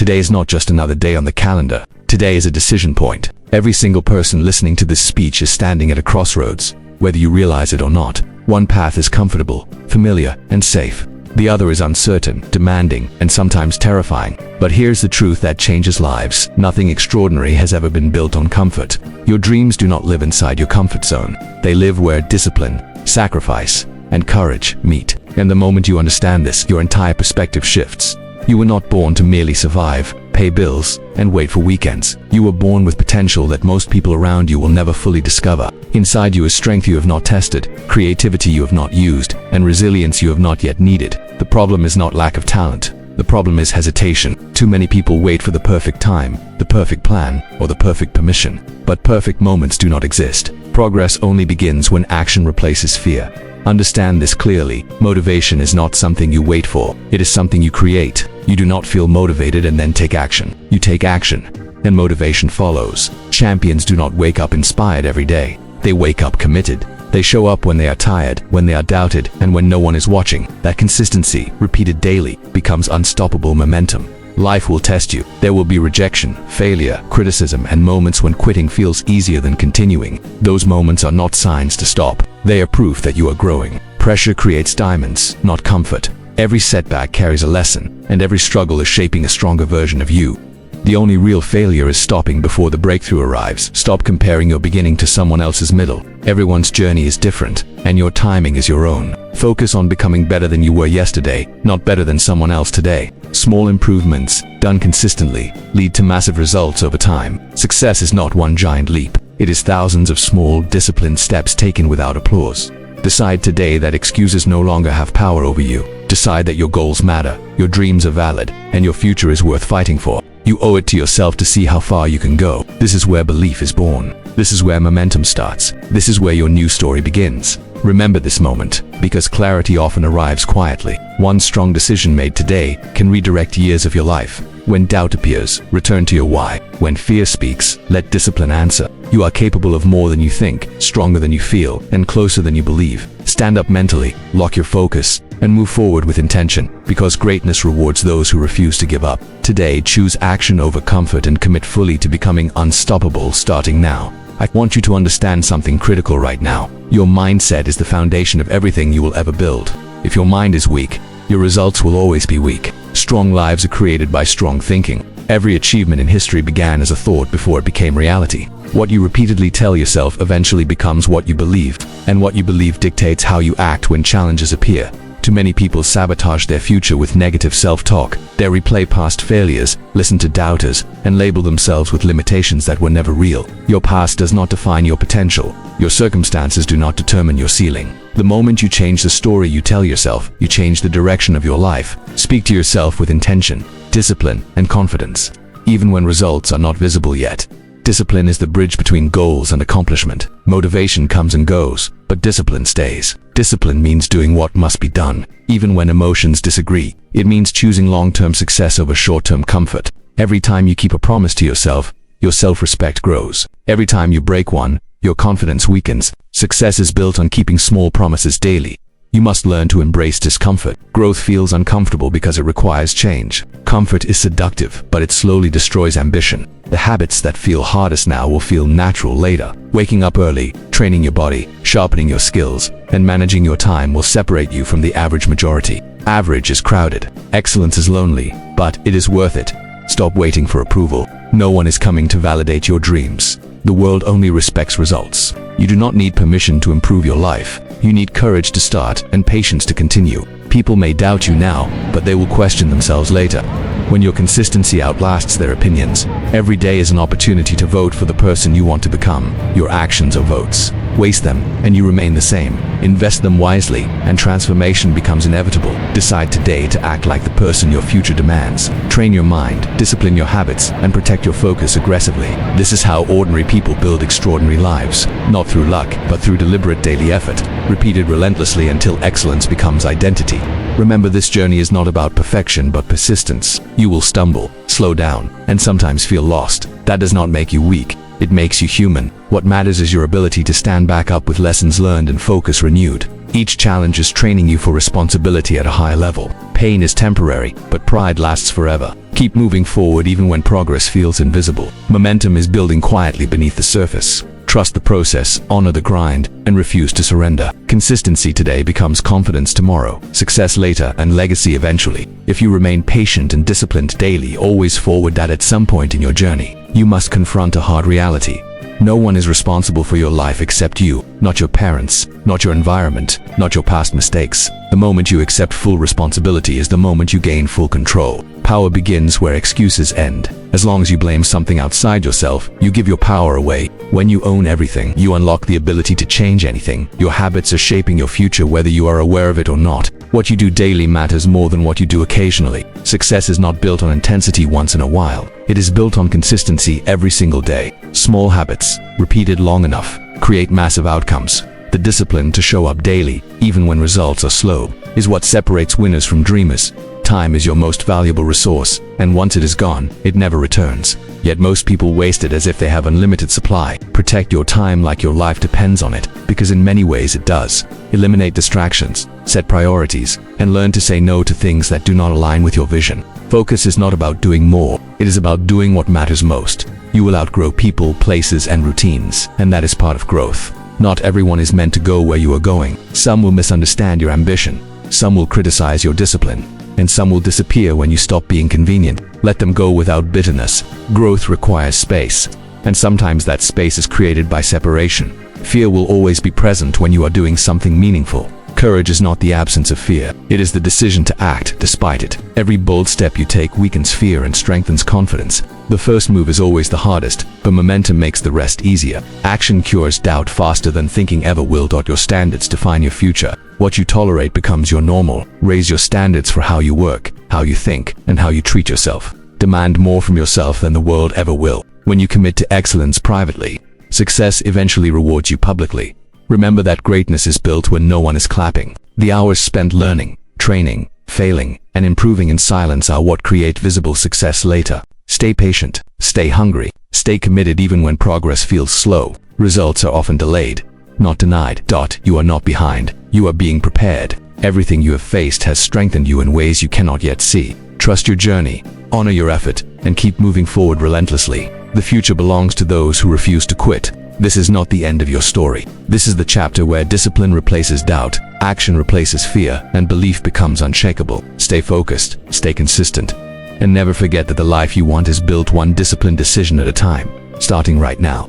Today is not just another day on the calendar. Today is a decision point. Every single person listening to this speech is standing at a crossroads. Whether you realize it or not, one path is comfortable, familiar, and safe. The other is uncertain, demanding, and sometimes terrifying. But here's the truth that changes lives. Nothing extraordinary has ever been built on comfort. Your dreams do not live inside your comfort zone. They live where discipline, sacrifice, and courage meet. And the moment you understand this, your entire perspective shifts. You were not born to merely survive, pay bills, and wait for weekends. You were born with potential that most people around you will never fully discover. Inside you is strength you have not tested, creativity you have not used, and resilience you have not yet needed. The problem is not lack of talent. The problem is hesitation. Too many people wait for the perfect time, the perfect plan, or the perfect permission. But perfect moments do not exist. Progress only begins when action replaces fear. Understand this clearly. Motivation is not something you wait for. It is something you create. You do not feel motivated and then take action. You take action, and motivation follows. Champions do not wake up inspired every day. They wake up committed. They show up when they are tired, when they are doubted, and when no one is watching. That consistency, repeated daily, becomes unstoppable momentum. Life will test you. There will be rejection, failure, criticism, and moments when quitting feels easier than continuing. Those moments are not signs to stop. They are proof that you are growing. Pressure creates diamonds, not comfort. Every setback carries a lesson, and every struggle is shaping a stronger version of you. The only real failure is stopping before the breakthrough arrives. Stop comparing your beginning to someone else's middle. Everyone's journey is different, and your timing is your own. Focus on becoming better than you were yesterday, not better than someone else today. Small improvements, done consistently, lead to massive results over time. Success is not one giant leap. It is thousands of small, disciplined steps taken without applause. Decide today that excuses no longer have power over you. Decide that your goals matter, your dreams are valid, and your future is worth fighting for. You owe it to yourself to see how far you can go. This is where belief is born. This is where momentum starts. This is where your new story begins. Remember this moment, because clarity often arrives quietly. One strong decision made today can redirect years of your life. When doubt appears, return to your why. When fear speaks, let discipline answer. You are capable of more than you think, stronger than you feel, and closer than you believe. Stand up mentally, lock your focus, and move forward with intention, because greatness rewards those who refuse to give up. Today, choose action over comfort and commit fully to becoming unstoppable starting now. I want you to understand something critical right now. Your mindset is the foundation of everything you will ever build. If your mind is weak, your results will always be weak. Strong lives are created by strong thinking. Every achievement in history began as a thought before it became reality. What you repeatedly tell yourself eventually becomes what you believe, and what you believe dictates how you act when challenges appear. Too many people sabotage their future with negative self-talk. They replay past failures, listen to doubters, and label themselves with limitations that were never real. Your past does not define your potential. Your circumstances do not determine your ceiling. The moment you change the story you tell yourself, you change the direction of your life. Speak to yourself with intention, discipline, and confidence, even when results are not visible yet. Discipline is the bridge between goals and accomplishment. Motivation comes and goes, but discipline stays. Discipline means doing what must be done, even when emotions disagree. It means choosing long-term success over short-term comfort. Every time you keep a promise to yourself, your self-respect grows. Every time you break one, your confidence weakens. Success is built on keeping small promises daily. You must learn to embrace discomfort. Growth feels uncomfortable because it requires change. Comfort is seductive, but it slowly destroys ambition. The habits that feel hardest now will feel natural later. Waking up early, training your body, sharpening your skills, and managing your time will separate you from the average majority. Average is crowded. Excellence is lonely, but it is worth it. Stop waiting for approval. No one is coming to validate your dreams. The world only respects results. You do not need permission to improve your life. You need courage to start and patience to continue. People may doubt you now, but they will question themselves later. When your consistency outlasts their opinions, every day is an opportunity to vote for the person you want to become. Your actions are votes. Waste them, and you remain the same. Invest them wisely, and transformation becomes inevitable. Decide today to act like the person your future demands. Train your mind, discipline your habits, and protect your focus aggressively. This is how ordinary people build extraordinary lives. Not through luck, but through deliberate daily effort, repeated relentlessly until excellence becomes identity. Remember, this journey is not about perfection, but persistence. You will stumble, slow down, and sometimes feel lost. That does not make you weak. It makes you human. What matters is your ability to stand back up with lessons learned and focus renewed. Each challenge is training you for responsibility at a higher level. Pain is temporary, but pride lasts forever. Keep moving forward even when progress feels invisible. Momentum is building quietly beneath the surface. Trust the process, honor the grind, and refuse to surrender. Consistency today becomes confidence tomorrow, success later, and legacy eventually. If you remain patient and disciplined daily, always forward that at some point in your journey, you must confront a hard reality. No one is responsible for your life except you, not your parents, not your environment, not your past mistakes. The moment you accept full responsibility is the moment you gain full control. Power begins where excuses end. As long as you blame something outside yourself, you give your power away. When you own everything, you unlock the ability to change anything. Your habits are shaping your future whether you are aware of it or not. What you do daily matters more than what you do occasionally. Success is not built on intensity once in a while. It is built on consistency every single day. Small habits, repeated long enough, create massive outcomes. The discipline to show up daily, even when results are slow, is what separates winners from dreamers. Time is your most valuable resource, and once it is gone, it never returns. Yet most people waste it as if they have unlimited supply. Protect your time like your life depends on it, because in many ways it does. Eliminate distractions, set priorities, and learn to say no to things that do not align with your vision. Focus is not about doing more, it is about doing what matters most. You will outgrow people, places, and routines, and that is part of growth. Not everyone is meant to go where you are going. Some will misunderstand your ambition, some will criticize your discipline, and some will disappear when you stop being convenient. Let them go without bitterness. Growth requires space, and sometimes that space is created by separation. Fear will always be present when you are doing something meaningful. Courage is not the absence of fear, it is the decision to act despite it. Every bold step you take weakens fear and strengthens confidence. The first move is always the hardest, but momentum makes the rest easier. Action cures doubt faster than thinking ever will. Your standards define your future. What you tolerate becomes your normal. Raise your standards for how you work, how you think, and how you treat yourself. Demand more from yourself than the world ever will. When you commit to excellence privately, success eventually rewards you publicly. Remember that greatness is built when no one is clapping. The hours spent learning, training, failing, and improving in silence are what create visible success later. Stay patient, stay hungry, stay committed even when progress feels slow. Results are often delayed, not denied. You are not behind, you are being prepared. Everything you have faced has strengthened you in ways you cannot yet see. Trust your journey, honor your effort, and keep moving forward relentlessly. The future belongs to those who refuse to quit. This is not the end of your story. This is the chapter where discipline replaces doubt, action replaces fear, and belief becomes unshakable. Stay focused, stay consistent, and never forget that the life you want is built one disciplined decision at a time, starting right now.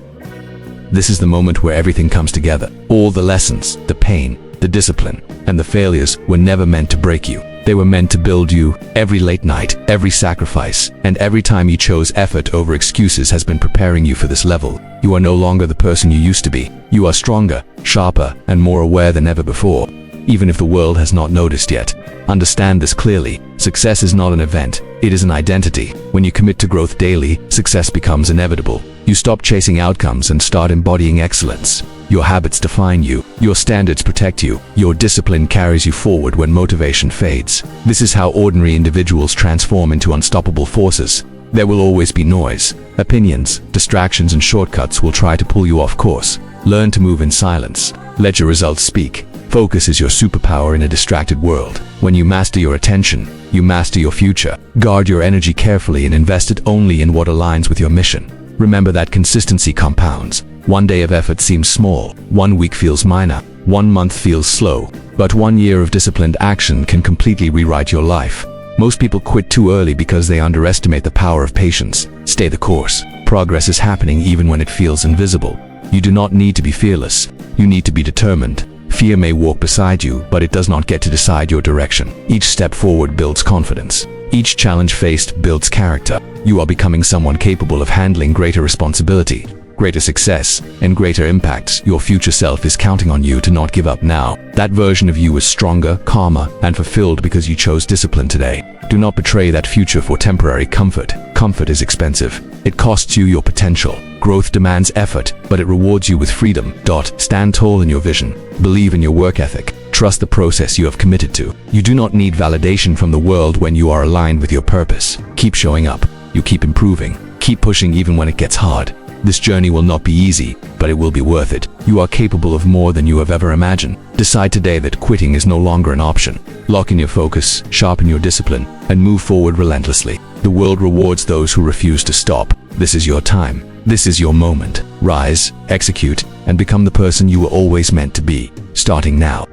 This is the moment where everything comes together. All the lessons, the pain, the discipline, and the failures were never meant to break you. They were meant to build you. Every late night, every sacrifice, and every time you chose effort over excuses has been preparing you for this level. You are no longer the person you used to be. You are stronger, sharper, and more aware than ever before, even if the world has not noticed yet. Understand this clearly. Success is not an event, it is an identity. When you commit to growth daily, success becomes inevitable. You stop chasing outcomes and start embodying excellence. Your habits define you, your standards protect you, your discipline carries you forward when motivation fades. This is how ordinary individuals transform into unstoppable forces. There will always be noise. Opinions, distractions, and shortcuts will try to pull you off course. Learn to move in silence. Let your results speak. Focus is your superpower in a distracted world. When you master your attention, you master your future. Guard your energy carefully and invest it only in what aligns with your mission. Remember that consistency compounds. One day of effort seems small, 1 week feels minor, 1 month feels slow, but 1 year of disciplined action can completely rewrite your life. Most people quit too early because they underestimate the power of patience. Stay the course. Progress is happening even when it feels invisible. You do not need to be fearless. You need to be determined. Fear may walk beside you, but it does not get to decide your direction. Each step forward builds confidence. Each challenge faced builds character. You are becoming someone capable of handling greater responsibility, greater success, and greater impacts. Your future self is counting on you to not give up now. That version of you is stronger, calmer, and fulfilled because you chose discipline today. Do not betray that future for temporary comfort. Comfort is expensive. It costs you your potential. Growth demands effort, but it rewards you with freedom. Stand tall in your vision. Believe in your work ethic. Trust the process you have committed to. You do not need validation from the world when you are aligned with your purpose. Keep showing up. You keep improving. Keep pushing even when it gets hard. This journey will not be easy, but it will be worth it. You are capable of more than you have ever imagined. Decide today that quitting is no longer an option. Lock in your focus, sharpen your discipline, and move forward relentlessly. The world rewards those who refuse to stop. This is your time. This is your moment. Rise, execute, and become the person you were always meant to be, starting now.